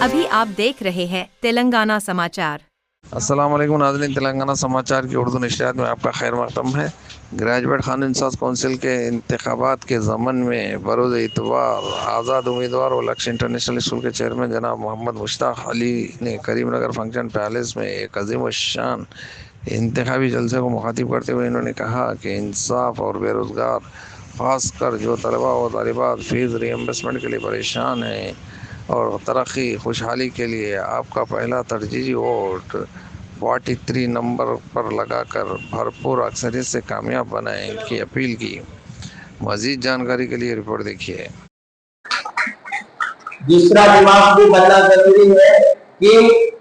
अभी आप देख रहे हैं तेलंगाना समाचार। अस्सलाम वालेकुम नाज़रीन, तेलंगाना समाचार की उर्दू नशरियात में आपका खैर मक़दम है। ग्रेजुएट खान इंसास कौंसिल के इंतखाबात के ज़मन में बरोज़ इतवार आज़ाद उम्मीदवार और लक्ष्य इंटरनेशनल स्कूल के चेयरमैन जनाब मोहम्मद मुश्ताक अली ने करीमनगर फंक्शन पैलेस में एक अजीम शान इंतखाबी जलसे को मुखातिब करते हुए इन्होंने कहा कि इंसाफ और बेरोज़गार ख़ासकर जो तलबा और तालिबात फ़ीस रीइंबर्समेंट के लिए परेशान हैं और तरक्की खुशहाली के लिए आपका पहला तरजीही वोट 43 नंबर पर लगाकर भरपूर अक्सरियत से कामयाब बनाएं की अपील की। मज़ीद जानकारी के लिए रिपोर्ट देखिए। दूसरा दिमाग भी बनना जरूरी है कि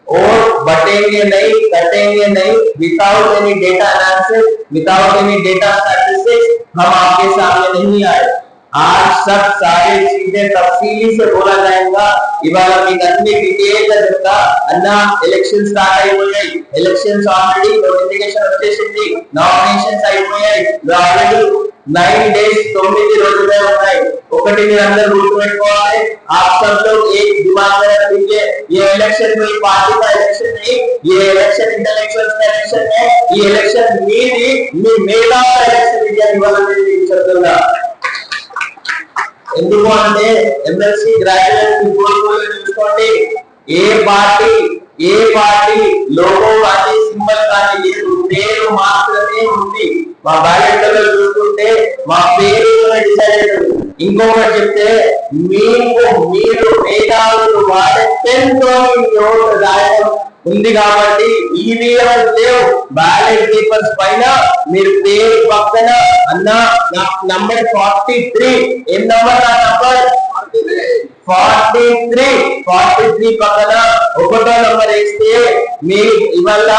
वोट बटेंगे नहीं, कटेंगे नहीं। Without any data analysis, without any data statistics हम आपके सामने नहीं आए। आज सब सारी चीजें तफसीली से बोला जाएगा। ఇవాళ మీకు అన్ని డీటెయిల్ గా చెప్తా అన్న। ఎలక్షన్ స్టార్ట్ అయిపోయాయి, ఎలక్షన్స్ ఆల్రెడీ నోటిఫికేషన్ వచ్చేసింది, నామినేషన్స్ అయిపోయాయి, ఆల్రెడీ 9 डेज 9 రోజులే ఉన్నాయి। ఒకటి మీరు అందరూ గుర్తుపెట్టుకోవాలి, आप सब लोग एक दिमाग में रखिए, ये इलेक्शन कोई पार्टी का इलेक्शन नहीं, ये इलेक्शन इंटेलेक्चुअल्स का इलेक्शन है। ये इलेक्शन మీది, మీ మేధా ఎలక్షన్ ఇండియా ఇవాళ నేను చెప్తున్నా। ఎందుకు అంటే ఎంఎస్సి గ్రాడ్యుయేట్ పోర్ట్ఫోలియో చూసుకోండి, ఏ పార్టీ లోగో కానీ సింబల్ కానీ లేదు, పేరు మాత్రమే ఉంది। మా బ్యాలెట్ లో చూసుకుంటే మా పేరు డిసైడ్ అవుతుంది। ఇంకొకటి చెప్తే మీరు మేధావులు వాడే పెన్తో ఓటు రాయడం ఉంది కాబట్టి ఈవీఎం లేవు, బ్యాలెట్ పేపర్స్ పైన మీరు పేరు పక్కన అన్న నంబర్ 43 ఏం నంబర్, నా నంబర్ 43 పక్కన ఒకటో నంబర్ వేస్తే మీరు ఇవాళ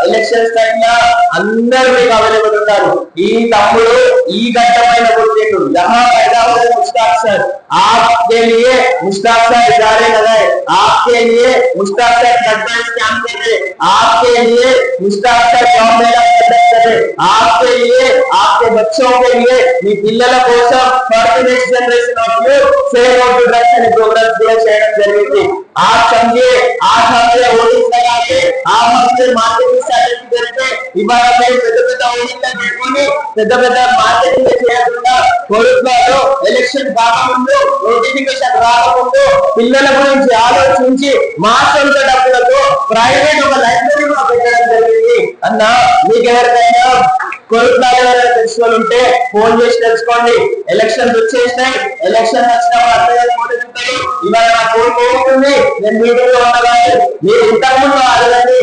ఎలక్షన్స్ టైంలో అందరూ మీకు అవైలబుల్ ఉంటారు। ఈ తమ్ముడు ఈ ఘట్టమైన కొట్టిండు, జహా पैदा हुए मुश्ताक सर, आपके लिए मुश्ताक सर इदारे लगाए, आपके लिए मुश्ताक सर एडवांस काम कर रहे, आपके लिए मुश्ताक सर जॉब मेला कंडक्ट कर रहे, आपके लिए आपके बच्चों के लिए మీ పిల్లల కోసం for the next generation of you से नोट टू ड्रग्स అనే ప్రోగ్రామ్స్ కూడా చేయడం జరిగింది। आप समझिए, आप हमारे होर्डिंग्स लगा के, आप हमसे मार्केटिंग स्ट्रेटजी करके ఇవాళ మేము పెద్ద హోర్డింగ్స్ పెట్టుకొని పెద్ద మార్కెటింగ్ చేయకుండా కోరుకున్నాడు। ఎలక్షన్ కాకముందు, నోటిఫికేషన్ రాకముందు పిల్లల గురించి ఆలోచించి మా సొంత డబ్బులతో ప్రైవేట్ ఒక లైబ్రరీ కూడా పెట్టడం జరిగింది। అన్న మీకు ఎవరికైనా కోరుకున్నాడు తెలిసిన ఉంటే ఫోన్ చేసి తెలుసుకోండి। ఎలక్షన్స్ వచ్చేసినాయి, ఎలక్షన్ వచ్చిన ఇవాళ నా ఫోన్ పోతుంది, నేను మీటింగ్ లో ఉండగానే మీరు ఇంతకుముందు అడగండి,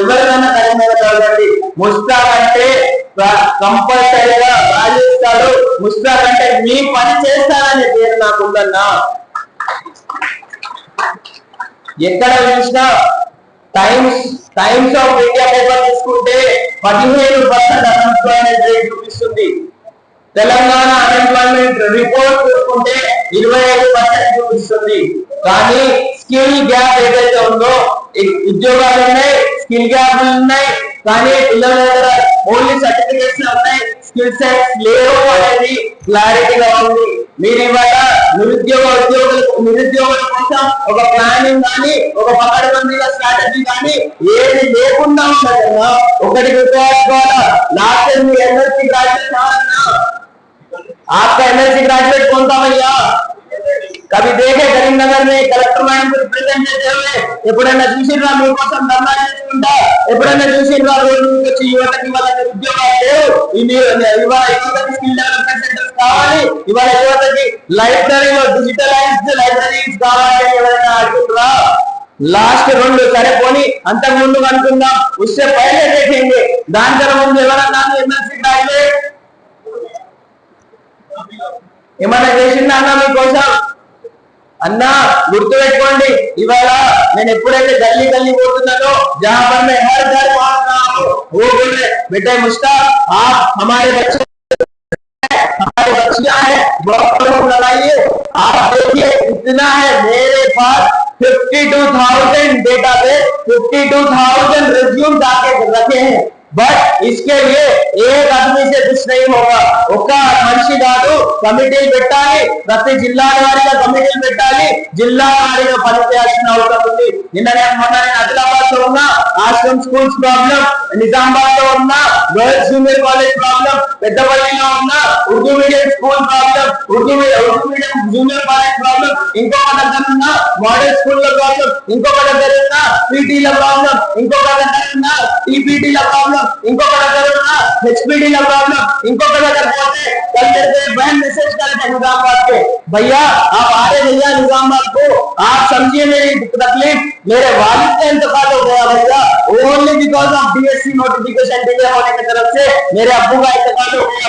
ఎవరికైనా కరీంనగర్ అడగండి, ముస్తాక్ అంటే కంపల్సరీగా రాజేస్తాడు, ముస్తాక్ అంటే మీ పని చేస్తారనే పేరు నాకుందన్నా। ఎక్కడ చూసినా టైమ్స్ ఆఫ్ ఇండియా పేపర్ తీసుకుంటే 15% అన్ఎంప్లాయ్మెంట్ రేట్ చూపిస్తుంది। తెలంగాణ అన్ఎంప్లాయ్మెంట్ రిపోర్ట్ చూసుకుంటే 25% చూపిస్తుంది। కానీ స్కిల్ గ్యాప్ ఏదైతే ఉందో, ఉద్యోగాలు ఉన్నాయి, స్కిల్ గ్యాప్ ఉన్నాయి, కానీ పిల్లల దగ్గర ఓన్లీ సర్టిఫికేట్స్ ఉన్నాయి, స్కిల్ సెట్స్ లేవు అనేది క్లారిటీగా ఉంది। మీరు ఇవాళ నిరుద్యోగుల కోసం ఒక ప్లానింగ్ కానీ, ఒక పకడ్బందీగా స్ట్రాటజీ కానీ ఏది లేకుండా ఉండదన్నా। ఒకటి గుర్తుపెట్టుకోవాలా, लास्ट टाइम एनएलसी ग्रेजुएट था ना, आपका एनएलसी ग्रेजुएट कौन था भैया? कभी देखे करीमनगर में कलेक्टर मैडम को रिप्रेजेंट करते हुए ఎప్పుడైనా చూసిరా? మీకోసం ధర్నా చేసుకుంటా ఎప్పుడైనా చూసిరా? రోడ్డు మీద వచ్చి యువతకి వాళ్ళకి ఉద్యోగాలు లేవు, ఇవాళ యువతకి స్కిల్ డెవలప్మెంట్ సెంటర్స్ కావాలి, ఇవాళ యువతకి లైబ్రరీలో డిజిటలైజ్డ్ లైబ్రరీస్ కావాలి అని ఎవరైనా అడుగుతురా? लास्ट 2 సరే పోనీ అంతకు ముందు అనుకుందాం, उससे पहले देखेंगे, దానికన్నా ముందు ఎవరన్నా ఎమ్మెల్సీ గ్రాడ్యుయేట్ ఏమన్నా చేసిందా అన్న మీకోసం? అన్న గుర్తుపెట్టుకోండి, ఇవాళ నేను ఎప్పుడైతే గల్లీ పోతున్నానో, जहां पर मैं हर घर पहुंच रहा हूं, वो बोल रहे बेटे मुश्ताक आप हमारे बच्चियां हैं, बहुत लोग लगाइए। आप देखिए इतना है, मेरे पास 52,000 डेटा पे 52,000 रिज्यूम जाके रखे हैं। बट इसके लिए एक आदमी से कुछ नहीं होगा, ఒక మనిషి కాదు కమిటీలు పెట్టాలి, ప్రతి జిల్లాల వారీగా కమిటీలు పెట్టాలి, జిల్లా వారీగా పనిచేయాల్సిన అవసరం ఉంది. మొన్న నేను ఆదిలాబాద్ లో ఉన్న ఆశ్రమ్ స్కూల్స్ ప్రాబ్లం, నిజామాబాద్ లో ఉన్న గర్ల్స్ జూనియర్ కాలేజ్ ప్రాబ్లం, పెద్దపల్లిలో ఉన్న Urdu medium school problem, Urdu medium junior college problem, ఇంకొక దగ్గర ఉన్న మోడల్ స్కూల్ లో ప్రాబ్లం, ఇంకొక దగ్గర ఉన్న పీటీల ప్రాబ్లం, ఇంకొక దగ్గర ఉన్న టీపీటీల ప్రాబ్లం, ఇంకొక దగ్గర ఉన్న హెచ్పీడీల ప్రాబ్లం, ఇంకొక దగ్గర పోతే कल मेरे को एक बहन मैसेज करे थे निजामाबाद के, भैया आप आ रहे भैया निजामाबाद को, आप समझिए मेरी तकलीफ, मेरे वालिद का इंतकाल हो गया भैया, only because of DSC notification delay होने की तरफ से मेरे अब्बू का इंतकाल हो गया।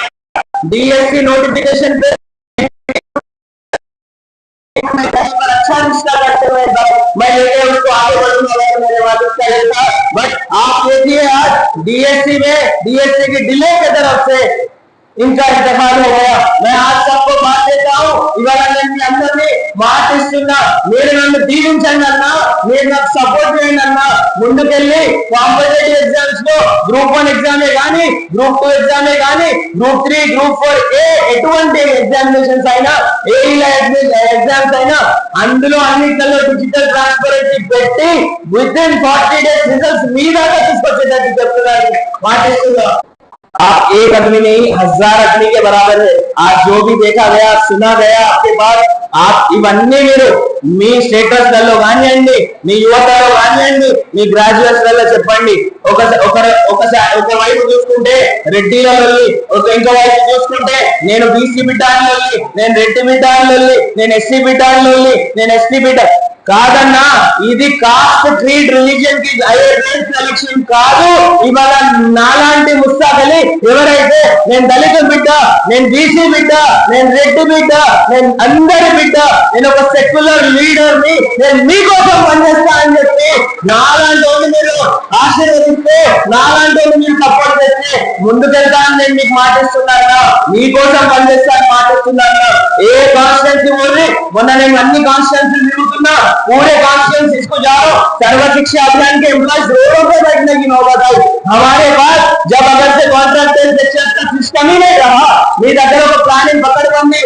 डीएससी नोटिफिकेशन पे अच्छा रिश्ता करते हुए मैं लेके उसको आगे बढ़ूंगा, मेरे वालिद का ये था। बट आप देखिए आज डीएससी में डीएससी की डिले की तरफ से इनका इंतकाल हो गया। मैं आज सबको बात देता हूँ, इवाला నేను మీ అందరినీ మాట ఇస్తున్నా, మీరు నన్ను దీవించండి అన్నా, మీరు నాకు సపోర్ట్ చేయండి అన్నా, ముందుకెళ్ళి కాంపిటేటివ్ ఎగ్జామ్స్ లో గ్రూప్ 1 ఎగ్జామే కానీ, గ్రూప్ 2 ఎగ్జామే కానీ, గ్రూప్ 3 గ్రూప్ 4 ఎటువంటి ఎగ్జామినేషన్స్ అయినా, ఎగ్జామ్స్ అయినా అందులో అన్నింటిలో డిజిటల్ ట్రాన్స్పరెన్సీ పెట్టి విత్ ఇన్ 40 days రిజల్ట్స్ మీ దాకా తీసుకొచ్చేటట్టు చెప్తున్నాను, మాటిస్తున్నా। आप एक आदमी नहीं 1000 आदमी के बराबर है। आज जो भी देखा गया सुना गया आपके पास, आप ఇవన్నీ మీరు మీ స్టేటస్ లలో కానివ్వండి, మీ యువతలో కానివ్వండి, మీ గ్రాడ్యుయేట్స్ లలో చెప్పండి। ఒక వైపు చూసుకుంటే రెడ్డిలలో, ఇంకో వైపు చూసుకుంటే నేను బీసీ బిడ్డలో, నేను రెడ్డి బిడ్డలో, నేను ఎస్సీ బిడ్డలో, నేను ఎస్టీ బిడ్డ కాదన్నా, ఇది కాస్ట్ క్రీడ్ రిలీజియన్ కి సెలక్షన్ కాదు। ఇవాళ నాలాంటి ముస్తాకలి ఎవరైతే నేను దళిత బిడ్డ, నేను బీసీ బిడ్డ, నేను రెడ్డి బిడ్డ, నేను అందరి బిడ్డ, నేను ఒక సెక్యులర్ లీడర్ ని, నేను మీకోసం పనిచేస్తా అని చెప్పి నాలాంటి వాళ్ళు మీరు ఆశీర్వదిస్తే, నాలాంటి వాళ్ళు మీరు సపోర్ట్ చేస్తే ముందుకెళ్తాను నేను మీకు మాటిస్తున్నాను, మీకోసం పనిచేస్తాను మాటిస్తున్నాను। ఏ కాన్స్టిట్యూన్సీ ఓన్లీ మొన్న నేను అన్ని కాన్స్టిట్యూన్సీ తిరుగుతున్నా, पूरे कॉन्स्टिट्यूएंसी इसको जा रहा हूँ, सर्व शिक्षा अभियान के एम्प्लॉइज रोडों पे बैठने की नौबत आई हमारे पास। जब अगर से कॉन्ट्रैक्ट लेक्चर्स का सिस्टम ही नहीं रहा, మీ దగ్గర ఒక ప్లానింగ్ పకడ్బందీ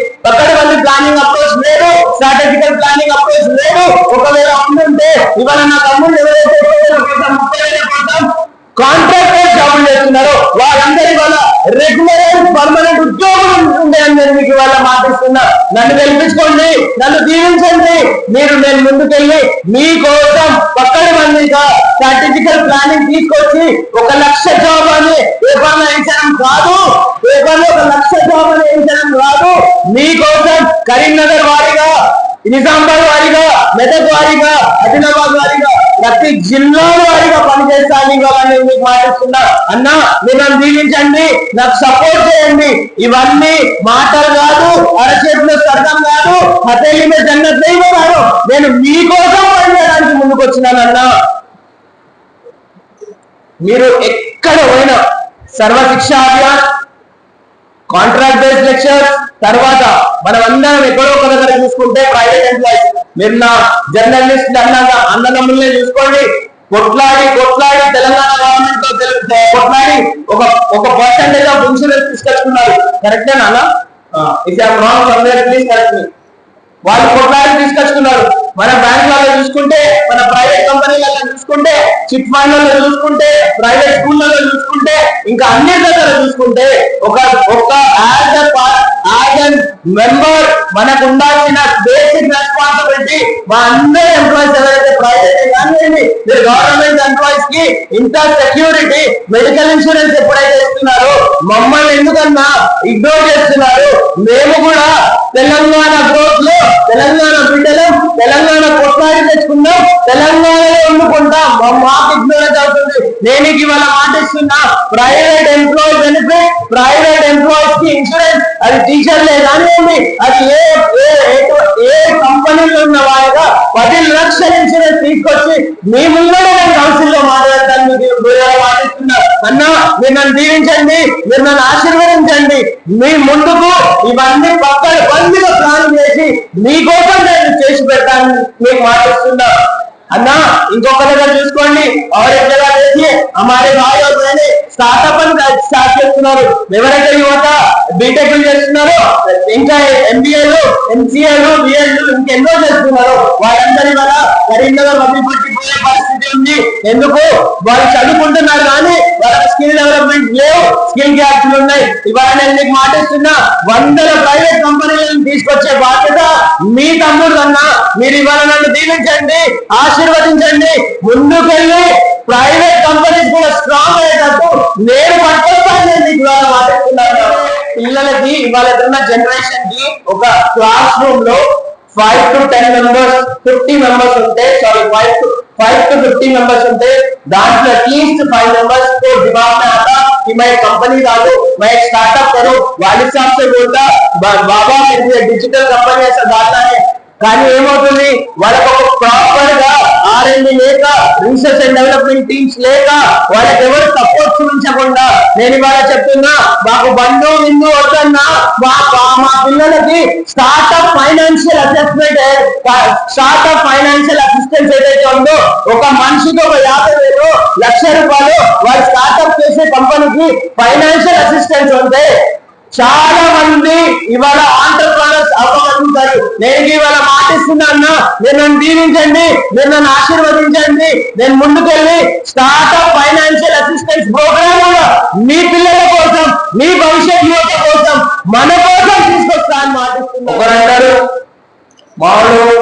ప్లానింగ్ అప్రోచ్ లేదు, స్ట్రాటజికల్ ప్లానింగ్ అప్రోచ్ లేదు। ఒకవేళ ఉండుంటే ఇవాళ నా తమ్ముళ్ళు ఎవరైతే 30,000 కోసం కాంట్రాక్టర్ జాబులు చేస్తున్నారో వాళ్ళందరి వల్ల రెగ్యులర్ పర్మనెంట్ ఉద్యోగం ఉండే అని నేను మీకు ఇవాళ మాటిస్తున్నా। నన్ను గెలిపించుకోండి, నన్ను దీవించండి, నేను ముందుకెళ్ళి మీకోసం పకడ్బందీగా స్ట్రాటజికల్ ప్లానింగ్ తీసుకొచ్చి 1 లక్ష జాబ్ అని పేపర్లో వేయించడం కాదు, పేపర్లో 1 లక్ష జాబ్ అని వేయించడం కాదు, మీకోసం కరీంనగర్ వారిగా, నిజామాబాద్ వారిగా, మెదక్ వారిగా, ఆదిలాబాద్ వారిగా, ప్రతి జిల్లా వారిగా పనిచేస్తాను ఇవ్వాలని మీకు మాటిస్తున్నా। అన్నా మీరు నన్ను దీవించండి, నాకు సపోర్ట్ చేయండి, ఇవన్నీ మాటలు కాదు, అరచేతిలో స్వర్గం కాదు, హతేలి మీద జన్నత్ లేదు కాదు, నేను మీకోసం పనిచేయడానికి ముందుకు వచ్చినానన్నా। మీరు ఎక్కడ పోయినా సర్వ శిక్షా అభియాన్, కాంట్రాక్ట్ బేస్డ్ లెక్చర్స్, తర్వాత మనం అందరం ఎక్కడో ఒక దగ్గర చూసుకుంటే ప్రైవేట్ ఎంప్లాయీస్, మీరు నా జర్నలిస్ట్ అన్నదమ్ముల్ని చూసుకోండి, కొట్లాడి తెలంగాణ గవర్నమెంట్ తో కొట్లాడి ఒక పర్సెంటేజ్ ఆఫ్ ఇన్సూరెన్స్ తీసుకొచ్చుకున్నారు, కరెక్టేనా అన్న? వాళ్ళు కొట్లాడి తీసుకొచ్చుకున్నారు। మన బ్యాంకులలో చూసుకుంటే, మన ప్రైవేట్ కంపెనీలలో చూసుకుంటే, చిట్ ఫండ్లలో చూసుకుంటే, ప్రైవేట్ స్కూళ్ళలో చూసుకుంటే, ఇంకా అన్ని దగ్గర చూసుకుంటే ఒక మెంబర్ మనకు ఉండాల్సిన బేసిక్ రెస్పాన్సిబిలిటీ మా అందరి ఎంప్లాయీస్ ఎవరైతే ప్రైవేట్ కానివ్వండి, మీరు గవర్నమెంట్ ఎంప్లాయీస్ కి ఇంత సెక్యూరిటీ, మెడికల్ ఇన్సూరెన్స్ ఎప్పుడైతే ఇస్తున్నారో మమ్మల్ని ఎందుకన్నా ఇగ్నోర్ చేస్తున్నారు? మేము కూడా తెలంగాణ గ్రోత్ లో తెలంగాణ బిడ్డలం, తెలంగాణ కొట్లాడి తెచ్చుకుందాం, తెలంగాణలో వండుకుంటాం, మాకు ఇగ్నోరెన్స్ అవుతుంది। నేను ఇవాళ మాటిస్తున్నా, private employee benefit, private employees కి ఇన్సూరెన్స్, అది టీచర్లే కానివ్వండి, అది ఏ కంపెనీలో ఉన్న వారిగా 10 లక్షల ఇన్సూరెన్స్ తీసుకొచ్చి మీ ముందు నేను కౌన్సిల్ లో మాట్లాడతాను, మీకు మాటిస్తున్నా। అన్నా మీరు నన్ను దీవించండి, మీరు నన్ను ఆశీర్వదించండి, మీ ముందుకు ఇవన్నీ పక్కన బందిగా ప్లాన్ చేసి మీకోసం నేను చేసి పెడతాను మీకు మాటిస్తున్నా। अन्ना इंకొక దగ్గర చూసుకోండి और एक जगह देखिए हमारे भाई और बहनें స్టార్టప్ అని స్టార్ట్ చేస్తున్నారు ఎవరైతే యువత బీటెక్ చేస్తున్నారో ఇంకా ఎంబీఏలు ఎంసీఏలు బిఎడ్లు ఇంకెన్నో చేస్తున్నారు వాళ్ళందరి వల్ల కరీంనగర్ వదిలిపెట్టిపోయే పరిస్థితి ఉంది ఎందుకు వాళ్ళు చదువుకుంటున్నారు కానీ వాళ్ళకి స్కిల్ డెవలప్మెంట్ లేవు స్కిల్ గ్యాప్స్ ఉన్నాయి ఇవాళ నేను మీకు మాటిస్తున్నా వందల ప్రైవేట్ కంపెనీలను తీసుకొచ్చే బాధ్యత మీ తమ్ముడు అన్నా మీరు ఇవాళ నన్ను దీవించండి ఆశీర్వదించండి ముందుకెళ్ళి ప్రైవేట్ కంపెనీస్ కూడా స్ట్రాంగ్ అయ్యేటట్టు నేను పట్టుకొస్తాను మీకు ఇవాళ మాట్లాడుతున్నాను పిల్లలకి ఇవాళ ఉన్న జనరేషన్ కి ఒక క్లాస్ రూమ్ లో 5 to 10 members 50 members ఉంటే సారీ 5 to 50 members ఉంటే दांట్లో एटलीस्ट 5 members को दिमाग में आता कि मैं एक कंपनी डालूं मैं एक स्टार्टअप करूं वालिद साहब से बोलता बाबा मुझे डिजिटल कंपनी ऐसा डालना है కానీ ఏమవుతుంది వాళ్ళకి ఒక ప్రాపర్ గా ఆర్ఎండి లేక రీసెర్చ్ అండ్ డెవలప్మెంట్ టీమ్స్ లేక వాళ్ళకి ఎవరు సపోర్ట్ చూపించకుండా నేను ఇవాళ చెప్తున్నా మాకు బంధు విందు వద్దన్నా మా పిల్లలకి startup financial assessment startup financial assistance ఏదైతే ఉందో ఒక మనిషికి ఒక 50,000 లక్ష రూపాయలు వాళ్ళు స్టార్ట్అప్ చేసే కంపెనీకి ఫైనాన్షియల్ అసిస్టెన్స్ ఉంటే చాలా మంది ఇవాళ ఆంటర్ప్రెనర్స్ అవ్వగలుగుతారు నేను ఇవాళ మాటిస్తున్నా అన్న మీరు నన్ను దీవించండి మీరు నన్ను ఆశీర్వదించండి నేను ముందుకెళ్ళి స్టార్ట్అప్ ఫైనాన్షియల్ అసిస్టెన్స్ ప్రోగ్రామ్ మీ పిల్లల కోసం మీ భవిష్యత్ యువత కోసం మన కోసం తీసుకొస్తా అని మాటిస్తున్నా ఒకరంటారు మామూలు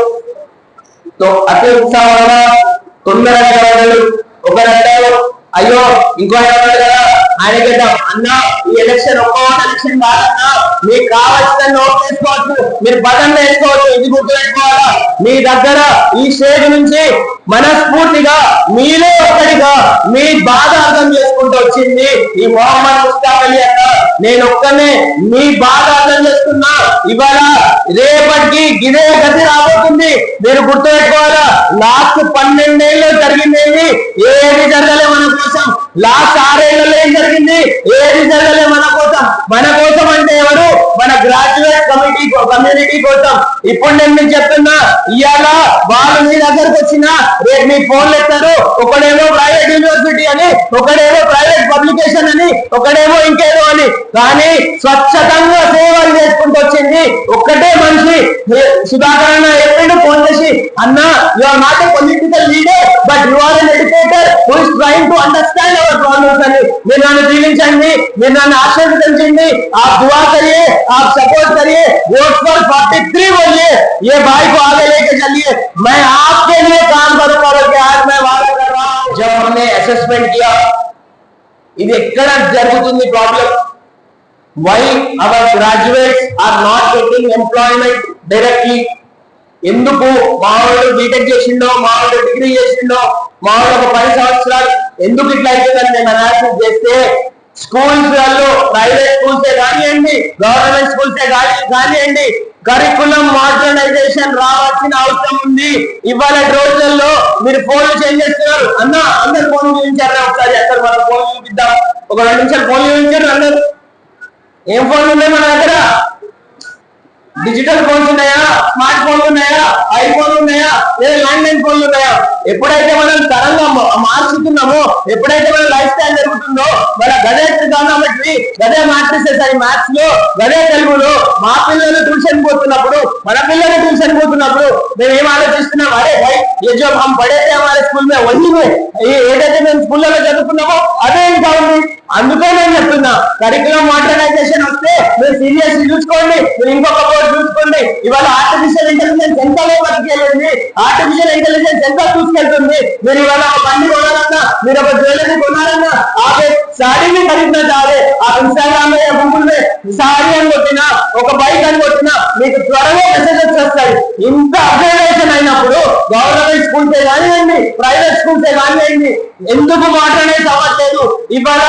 అతి ఉత్సాహంగా తొందరగా ఒకరంటారు అయ్యో ఇంకో కదా ఆయన కదా అన్న ఈ ఎలక్షన్ ఒక్క ఎలక్షన్ కాదన్నా మీకు కావాల్సిన ఓటు వేసుకోవచ్చు మీరు బటన్ వేసుకోవచ్చు ఇది గుర్తుపెట్టుకోవాలా మీ దగ్గర ఈ స్టేజ్ నుంచి మనస్ఫూర్తిగా మీలో ఒకటిగా మీ బాధ అర్థం చేసుకుంటూ వచ్చింది ఈ మొహమ్మద్ ముస్తాఫ్ అలీ అన్న నేను ఒక్కనే మీ బాధ అర్థం చేసుకున్నా ఇవాళ రేపటికి గిదే గతి రాబోతుంది మీరు గుర్తుపెట్టుకోవాలా లాస్ట్ 12 ఏళ్ళు జరిగింది ఏది జరగలే మన కోసం లాస్ట్ 6 ఏళ్లలో ఏం జరిగింది ఏది జరగలే మన కోసం అంటే ఎవరు మన గ్రాడ్యుయేట్ కమ్యూనిటీ కోసం ఇప్పుడు నేను మీకు చెప్తున్నా ఇవాళ వాళ్ళు మీ దగ్గరకు వచ్చినా రేపు మీ ఫోన్లు ఎత్తారు ఒకడేమో ప్రైవేట్ యూనివర్సిటీ అని ఒకడేమో ప్రైవేట్ పబ్లికేషన్ అని ఒకడేమో ఇంకేదో అని కానీ స్వచ్ఛతంగా సేవలు చేసుకుంటూ వచ్చింది ఒక్కటే మనిషి సుధాకర్ అన్న ఎప్పుడు ఫోన్ చేసి అన్న you are not a political leader but you are an educator who is trying to understand our problems అని మీరు నన్ను దీవించండి మీరు నన్ను ఆశీర్వదించండి आप दुआ करिए आप सपोर्ट करिए वोट फॉर 43 बोलिए ये भाई को आगे लेके चलिए मैं आपके लिए काम करूंगा और आज मैं वादा कर रहा हूं जब हमने असेसमेंट किया ఇది ఎక్కడ జరుగుతుంది problem why our graduates are not getting employment directly ఎందుకు మావాడు బీటెక్ చేసిండో మావాడు డిగ్రీ చేసిండో మావాడు ఒక 10 సంవత్సరాలు ఎందుకు ఇట్లా అవుతుందని నేను అనాలిసిస్ చేస్తే స్కూల్స్ లలో ప్రైవేట్ స్కూల్సే కానివ్వండి గవర్నమెంట్ స్కూల్సే కానివ్వండి కరికులం మోడర్నైజేషన్ రావాల్సిన అవసరం ఉంది ఇవాళ రోజుల్లో మీరు ఫోన్లు చేంజ్ చేస్తున్నారు అన్న అందరు ఫోన్ చూపించారు ఒకసారి అక్కడ మనం ఫోన్ చూపిద్దాం ఒక 2 నిమిషాలు ఫోన్ చూపించారు అందరు ఏం ఫోన్లు ఉన్నాయి మన దగ్గర డిజిటల్ ఫోన్స్ ఉన్నాయా స్మార్ట్ ఫోన్లు ఉన్నాయా ఐఫోన్ ఉన్నాయా లేదా ల్యాండ్లైన్ ఫోన్లు ఉన్నాయా ఎప్పుడైతే మనం తరంగా మార్చుతున్నామో ఎప్పుడైతే మన లైఫ్ స్టైల్ జరుగుతుందో మన గదే ట్రిగానోమెట్రీ గదే మ్యాట్రిసెస్ అని మ్యాథ్స్ లో గదే తెలుగులో మా పిల్లలు ట్యూషన్ పోతున్నప్పుడు మన పిల్లలు ట్యూషన్ పోతున్నప్పుడు మేము ఏం ఆలోచిస్తున్నాం అరే భాయ్ ఏ జో హమ్ పడే थे हमारे स्कूल में वही है ఏదైతే మేము స్కూల్లో చదువుకున్నామో అదే ఇంకా ఉంది అందుకే నేను చెప్తున్నా కరికులం మోడర్నైజేషన్ వస్తే మీరు సీరియస్ చూసుకోండి మీరు ఇంకొక బోర్డు చూసుకోండి ఇవాళ ఆర్టిఫిషియల్ ఇంటెలిజెన్స్ ఎంతలో బతికెళ్ళింది ఆర్టిఫిషియల్ ఇంటెలిజెన్స్ ఎంత చూసుకెళ్తుంది మీరు ఇవాళ ఒక బండి కొనాలన్నా మీరు ఒక జ్యువెలరీ కొనాలన్నా ఆపే साड़ी भी खरीदना चाह रहे आप इंस्टाग्राम में या गूगल में साड़ी అని కొట్టినా ఒక బైక్ అని కొట్టినా మీకు త్వరగా మెసేజెస్ వస్తాయి ఇంత అప్గ్రేడేషన్ అయినప్పుడు గవర్నమెంట్ స్కూల్సే కానివ్వండి ప్రైవేట్ స్కూల్సే కానివ్వండి ఎందుకు మోడర్నైజ్ అవ్వట్లేదు ఇవాళ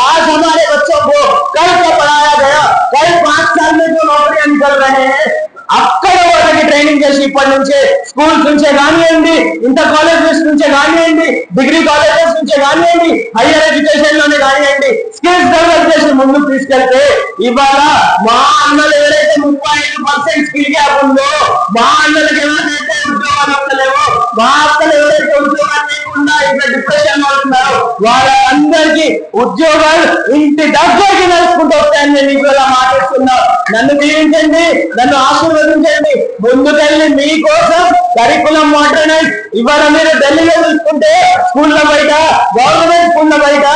आज हमारे बच्चों को कल क्या पढ़ाया गया कल 5 साल में जो नौकरियां निकल रहे हैं అక్కడ వాళ్ళకి ట్రైనింగ్ చేసి ఇప్పటి నుంచే స్కూల్స్ నుంచే కానివ్వండి ఇంటర్ కాలేజెస్ నుంచే కానివ్వండి డిగ్రీ కాలేజెస్ నుంచే కానివ్వండి హైయర్ ఎడ్యుకేషన్ లోనే కానివ్వండి స్కిల్స్ డెవలప్ చేసి ముందుకు తీసుకెళ్తే ఇవాళ మా అన్నలు ఎవరైతే 35% స్కిల్ గ్యాప్ ఉందో మా అన్నలకు ఎవరైతే ఉద్యోగాలు వస్తలేవో మా అక్కలు ఎవరైతే ఉద్యోగాలు లేకుండా ఇట్లా డిప్రెషన్ అవుతున్నారో వాళ్ళందరికీ ఉద్యోగాలు ఇంటి దగ్గరికి నడుచుకుంటూ వస్తాయని నేను ఇవాళ మాట్లాడుతున్నా. నన్ను దీవించండి, నన్ను ఆశీర్వదించండి. ముందుకెళ్ళి మీకోసం కరికులం మోడర్నైజ్ ఇవాళ మీరు ఢిల్లీలో చూసుకుంటే స్కూళ్ళ బయట, గవర్నమెంట్ స్కూళ్ళ బయట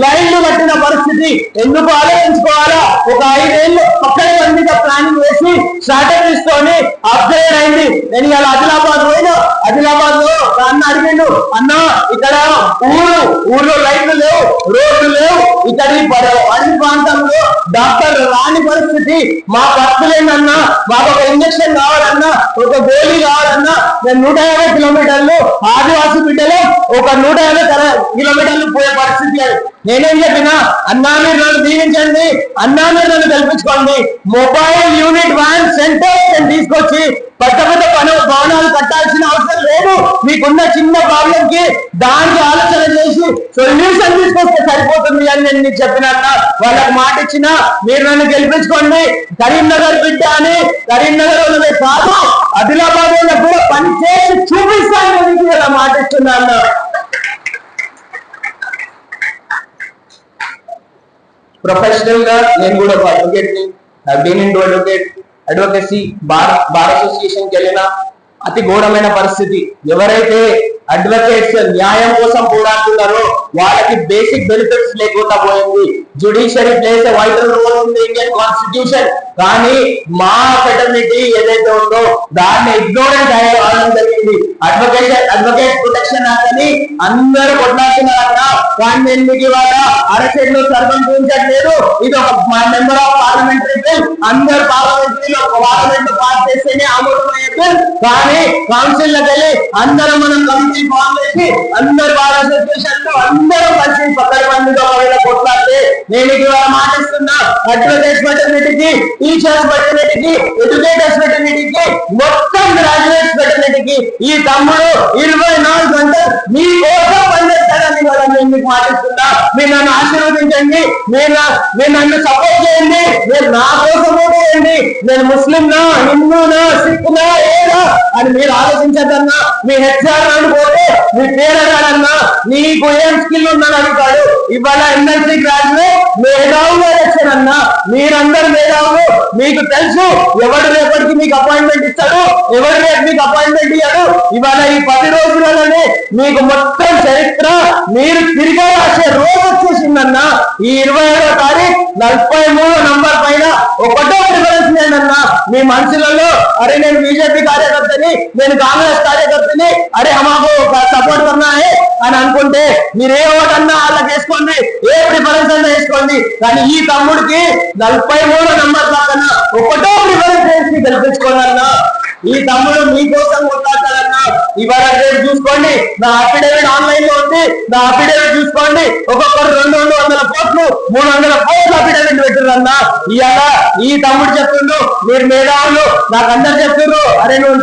లైన్లు కట్టిన పరిస్థితి. ఎందుకు ఆలోచించుకోవాలా? ఒక 5 ఏళ్ళు పక్కనే మందిగా ప్లానింగ్ వేసి స్ట్రాటజీస్ తోని అప్గ్రేడ్ అయింది. నేను ఇవాళ ఆదిలాబాద్ పోయినా, ఆదిలాబాద్ లో అన్న అడిగిండు, అన్న ఇక్కడ ఊర్లో లైట్లు లేవు, రోడ్లు లేవు, ఇక్కడ అడవి ప్రాంతంలో డాక్టర్ రాని పరిస్థితి. మా భక్తులేనన్నా, మాకు ఒక ఇంజక్షన్ కావాలన్నా, ఒక గోళీ కావాలన్నా నేను 150 కిలోమీటర్లు ఆదివాసీ బిడ్డలు ఒక 150 కిలోమీటర్లు పోయే పరిస్థితి. నేనేం చెప్పినా, అన్నా మీరు నన్ను దీవించండి, అన్నా మీరు నన్ను కల్పించుకోండి. మొబైల్ యూనిట్ వ్యాన్ సెంటర్ తీసుకొచ్చి పెద్ద పెద్ద భవనాలు కట్టాల్సిన అవసరం లేదు. మీకున్న చిన్న ప్రాబ్లం కి దానికి ఆలోచన చేసి సొల్యూషన్ తీసుకొస్తే సరిపోతుంది అని నేను మీకు చెప్పిన. వాళ్ళకి మాట ఇచ్చిన, మీరు నన్ను గెలిపించుకోండి. కరీంనగర్ బిడ్డ అని కరీంనగర్ వాళ్ళే కాదు, ఆదిలాబాద్ వాళ్ళకు కూడా పని చేసి చూపిస్తానని ఇలా మాట ఇస్తున్నా. ప్రొఫెషనల్ గా నేను కూడా ఒక అడ్వకేట్ ని, అడ్వకేసీ బార్ అసోసియేషన్కి వెళ్ళిన అతి ఘోరమైన పరిస్థితి. ఎవరైతే అడ్వకేట్స్ న్యాయం కోసం పోరాడుతున్నారో వాళ్ళకి బేసిక్ బెనిఫిట్స్ లేకుండా పోయింది. Judiciary plays a vital role in the Indian constitution. కానీ మా ఫెటర్నిటీ ఏదైతే ఉందో దాన్ని ఇగ్నోరెంట్ అవ్వడం జరిగింది. అడ్వకేట్ ప్రొటెక్షన్ యాక్ట్ అని అందరూ కొట్లాడుతున్నారన్నా, కానీ నేను మీకు ఇవాళ అరచేతిలో సర్వం చూపించట్లేదు. ఇది ఒక మెంబర్ ఆఫ్ పార్లమెంటరీ బిల్, అందరు పార్లమెంట్ పాస్ చేస్తేనే ఆమోదమయ్యే బిల్. కానీ కౌన్సిల్ లోకి వెళ్ళి అందరం మనం కమిటీ ఫామ్ చేసి అందరు బార్ అసోసియేషన్ లో అందరూ కలిసి 10 మందితో కొట్లాడితే నేను ఇవాళ మాటిస్తున్నా, అడ్వకేట్స్ ఫెటర్నిటీకి, టీచర్స్ ఫెటర్నిటీకి, ఎడ్యుకేటర్స్ ఫెటర్నిటీకి, మొత్తం గ్రాడ్యుయేట్స్ ఫెటర్నిటీకి ఈ తమ్ముడు 24 గంటలు మీ కోసం పనిచేస్తాడని కూడా నేను మీకు మాటిస్తున్నా. మీరు నన్ను ఆశీర్వదించండి, మీరు నన్ను సపోర్ట్ చేయండి, మీరు నా కోసం చేయండి. నేను ముస్లింనా, హిందూనా, సిక్కునా, ఏదా అని మీరు ఆలోచించద్దన్నా. మీ హెచ్ఆర్ అనుకోతే మీ పేరన్నా నీకు ఏం స్కిల్ ఉందని అడుగుతాడు. ఇవాళ ఎన్ఎల్సీ గ్రాడ్యుయేట్ మేధావులు ఎలక్షన్ అన్నా, మీరందరు మేధావులు. మీకు తెలుసు ఎవరు రేపటికి మీకు అపాయింట్మెంట్ ఇస్తాడు, ఎవరు రేపు మీకు అపాయింట్మెంట్ ఇయ్యాడు. ఇవాళ ఈ 10 రోజులలోనే మీకు మొత్తం చరిత్ర మీరు తిరిగి రాసే రోజు వచ్చేసిందన్నా. ఈ 27వ తారీఖు 43 నంబర్ పైన ఒకటో ప్రిఫరెన్స్ లేదన్నా. మీ మనుషులలో అరే నేను బీజేపీ కార్యకర్తని, నేను కాంగ్రెస్ కార్యకర్తని, అరే హమాకు సపోర్ట్ కన్నా అని అనుకుంటే మీరు ఏ ఓటన్నా వాళ్ళకి వేసుకోండి, ఏ ప్రిఫరెన్స్ అన్నా వేసుకోండి. కానీ ఈ తమ్ముడికి 43 నంబర్ పక్కన ఒకటో ప్రిఫరెన్స్ వేసి గెలిపించుకోవాలన్నా. ఈ తమ్ముడు మీకోసం కొట్లాడతాడన్నా. ఇవాళ రేపు చూసుకోండి, నా అఫిడేవిట్ ఆన్లైన్ లో ఉంది, నా అఫిడేవిట్ చూసుకోండి. ఒక్కొక్కరు 200 పోస్టులు 300 పోస్టులు అఫిడేవిట్ పెట్టిరన్నా. ఇవాళ ఈ తమ్ముడు చెప్తుండ్రు మీరు మేధావులు, నాకు అందరు చెప్తుండ్రు అరే నువ్వు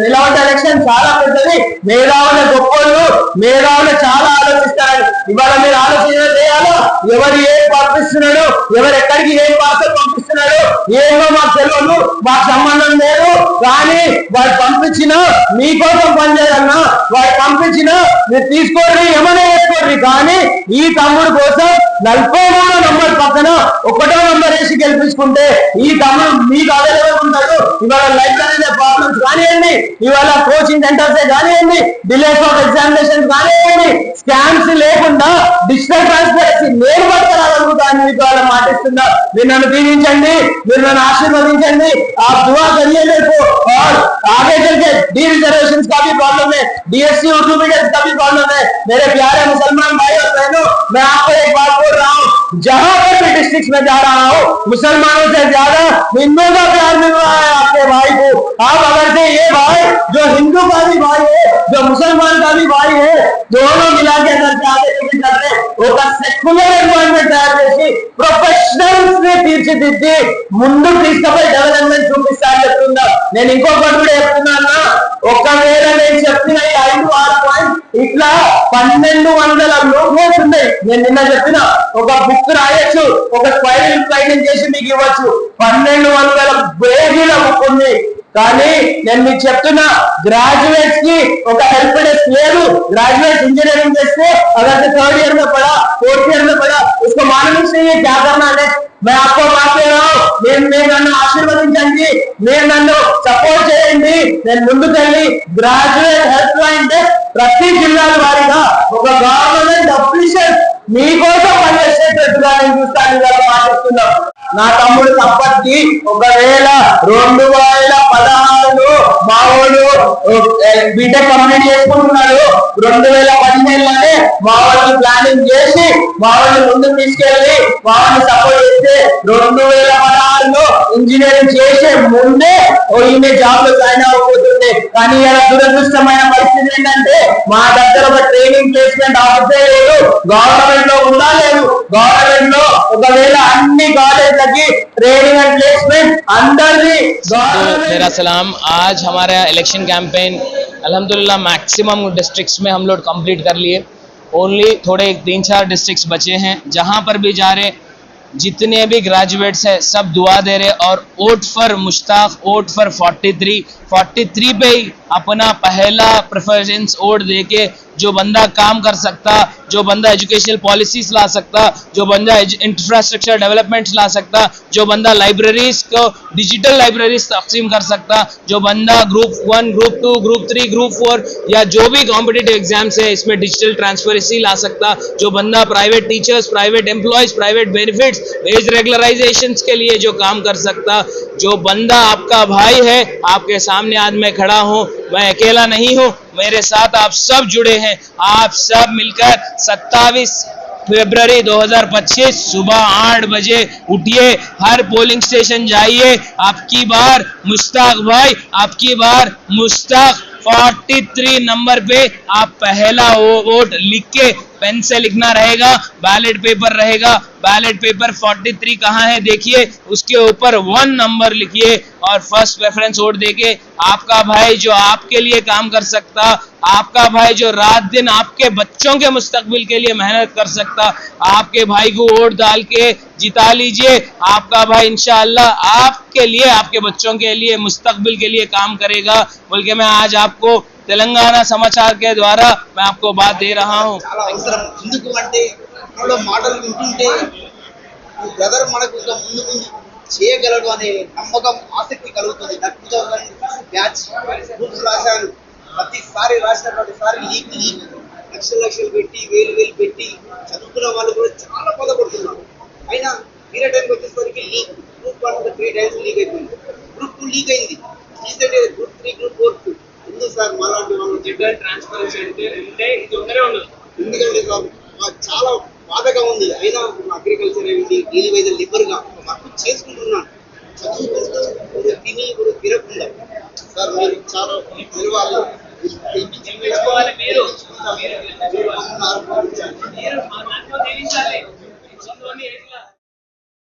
నిలబడ్డ ఎలక్షన్ చాలా పెద్దది, మేధావుల గొప్పలు, మేధావులు చాలా ఆలోచిస్తారు. ఇవాళ మీరు ఆలోచన చేయాలో ఎవరు ఏం పంపిస్తున్నాడు, ఎవరు ఎక్కడికి ఏం పార్సల్ పంపిస్తున్నాడు ఏమో మాకు తెలియదు, మాకు సంబంధం లేదు. కానీ వాడు పంపించిన మీకోసం పనిచేయాలన్నా, వాడు పంపించిన మీరు తీసుకోండి, ఏమైనా వేసుకోండి. కానీ ఈ తమ్ముడు కోసం 43 నంబర్ పక్కన ఒకటో నంబర్ వేసి గెలిపించుకుంటే ఈ తమ్ముడు మీకు అవైలబుల్ ఉంటాడు. ఇవాళ లైబ్రరీ ప్రాబ్లమ్స్ కానివ్వండి, ఇవాళ కోచింగ్ సెంటర్స్ కానివ్వండి, డిలేస్ ఆఫ్ ఎగ్జామినేషన్ కానివ్వండి, స్కామ్స్ లేకుండా డిజిటల్ ట్రాన్స్పరెన్సీ నేను పట్టుకురాగలుగుతాను మీకు వాళ్ళ మాటిస్తున్నా. మీరు నన్ను దీవించండి, మీరు నన్ను ఆశీర్వదించండి. ఆ दुआ करिए मेरे को, और आगे चल के डी रिजर्वेशन का भी प्रॉब्लम है, डीएससी उर्दू मीडियम का भी प्रॉब्लम है. मेरे प्यारे मुसलमान भाई और बहनों, मैं आपको एक बात बोल रहा हूँ, जहां पर भी डिस्ट्रिक्ट में जा रहा हूँ मुसलमानों से ज्यादा हिंदुओं का प्यार मिल रहा है आपके भाई को. आप अगर से ये भाई जो हिंदू का भी भाई है, जो मुसलमान का भी भाई है, दोनों मिला के अगर चाहते ఒక సెక్యులర్ ఎన్వైరన్మెంట్ తయారు చేసి ప్రొఫెషనల్స్ ని తీర్చిదిద్ది ముందుకు తీసుకుపోయి డెవలప్మెంట్ చూపిస్తానని చెప్తున్నా. నేను ఇంకొకటి కూడా చెప్తున్నా, ఒకవేళ నేను చెప్పిన 5-6 పాయింట్ ఇట్లా 1200 లోగోస్ ఉన్నాయి. నేను నిన్న చెప్పిన ఒక బుక్ రాయొచ్చు, ఒక స్పైరల్ ప్లైనింగ్ చేసి మీకు ఇవ్వచ్చు. 1200 పేజీల బుక్ ఉంది. కానీ నేను మీకు చెప్తున్నా, ग्रेजुएट्स की ఒక हेल्प डेस्क లేదు। ग्रेजुएट इंजीनियरिंग చేస్తే अगर 3rd ईयर में पढ़ा 4th ईयर में पढ़ा उसको मालूम नहीं है क्या करना है। मैं आपको बात कह रहा हूँ, నేను నన్ను ఆశీర్వదించండి, నేను నన్ను సపోర్ట్ చేయండి, నేను ముందుకెళ్ళి గ్రాడ్యుయేట్ హెల్ప్ లైన్ ప్రతి జిల్లాల వారీగా ఒక గవర్నమెంట్ అఫీషియల్ మీకోసం పనిచేసేటట్టుగా నేను చూస్తాను మాట్లాడుతున్నాం। నా తమ్ముడు సంపత్తి ఒకవేళ 2016లో మా వాళ్ళు బీటెక్ కంప్లీట్ చేసుకుంటున్నాడు, 2017లోనే మా వాళ్ళు ప్లానింగ్ చేసి మా వాళ్ళు ముందుకు తీసుకెళ్ళి మా వాళ్ళని సపోర్ట్ చేస్తే 2016లో ఇంజనీరింగ్ చేసే ముందే ఈమె జాబ్ లో జాయిన్ అవ్వబోతుంది। కానీ ఇలా దురదృష్టమైన పరిస్థితి ఏంటంటే మా దగ్గర ఒక ట్రైనింగ్ ప్లేస్మెంట్ ఆఫీసర్ లేదు, గవర్నమెంట్ లో ఉందా లేదు, గవర్నమెంట్ లో ఒకవేళ అన్ని కాలేజీలకి training and placement under the. मेरा सलाम। आज हमारा इलेक्शन कैंपेन अल्हम्दुलिल्लाह मैक्सिमम डिस्ट्रिक्ट्स में हम लोग कंप्लीट कर लिए। ओनली थोड़े 3-4 डिस्ट्रिक्ट्स बचे हैं, जहां पर भी जा रहे जितने भी ग्रेजुएट्स हैं सब दुआ दे रहे और vote for Mushtaq, vote for 43 पे ही अपना पहला प्रेफरेंस वोट देके जो बंदा काम कर सकता, जो बंदा एजुकेशनल पॉलिसीज ला सकता, जो बंदा इंफ्रास्ट्रक्चर डेवलपमेंट्स ला सकता, जो बंदा लाइब्रेरीज को डिजिटल लाइब्रेरीज तकसीम कर सकता, जो बंदा ग्रुप 1, ग्रुप 2, ग्रुप 3, ग्रुप 4 या जो भी कॉम्पिटिटिव एग्जाम्स है इसमें डिजिटल ट्रांसपेरेंसी ला सकता, जो बंदा private teachers, private employees, private benefits, wage regularisation के लिए जो काम कर सकता, जो बंदा आपका भाई है, आपके सामने आज मैं खड़ा हूँ, मैं अकेला नहीं हूँ, मेरे साथ आप सब जुड़े हैं। आप सब मिलकर 27 फरवरी 2025 सुबह 8 बजे उठिए, हर पोलिंग स्टेशन जाइए, आपकी बार मुश्ताक भाई, आपकी बार मुश्ताक 43 नंबर पे आप पहला वोट लिख के पेन से लिखना रहेगा, बैलेट पेपर रहेगा, बैलेट पेपर 43 कहाँ है देखिए, उसके ऊपर 1 नंबर लिखिए और फर्स्ट प्रेफरेंस वोट देके आपका भाई जो आपके लिए काम कर सकता, आपका भाई जो रात दिन आपके बच्चों के मुस्तकबिल के लिए मेहनत कर सकता, आपके भाई को वोट डाल के जिता लीजिए। आपका भाई इंशाअल्लाह आपके लिए, आपके बच्चों के लिए, मुस्तकबिल के लिए काम करेगा बोल के मैं आज आपको तेलंगाना समाचार के द्वारा मैं आपको बात दे रहा हूँ। మాటలు వింటుంటే బ్రదర్ మనకు ఇంకా ముందు చేయగలడు అనే నమ్మకం, ఆసక్తి కలుగుతుంది। నాకు 2006 బ్యాచ్ గ్రూప్స్ రాశాను, ప్రతిసారి రాసిన ప్రతిసారి లీక్ లక్షలు పెట్టి వేలు పెట్టి చదువుకున్న వాళ్ళు కూడా చాలా బాధపడుతున్నారు। అయినా వేరే టైంకి వచ్చేసరికి లీక్ గ్రూప్ 1 3 టైమ్స్ లీక్ అయిపోయింది, గ్రూప్ 2 లీక్ అయింది, రీసెంట్ గ్రూప్ 3 గ్రూప్ 4 ఎందుకు సార్ మాలాంటి వాళ్ళు జెండర్ ట్రాన్స్పరెన్సీ అంటే ఇది ఉండనే ఉండదు। ఎందుకంటే సార్ చాలా బాధగా ఉంది। అయినా అగ్రికల్చర్ ఏంటి డైలీ వైజ్ లిబర్ గా వర్క్ చేసుకుంటున్నాను, చదువుకుంటూ తిని కూడా తిరగకుండా సార్ మీరు చాలా నిలవాలి।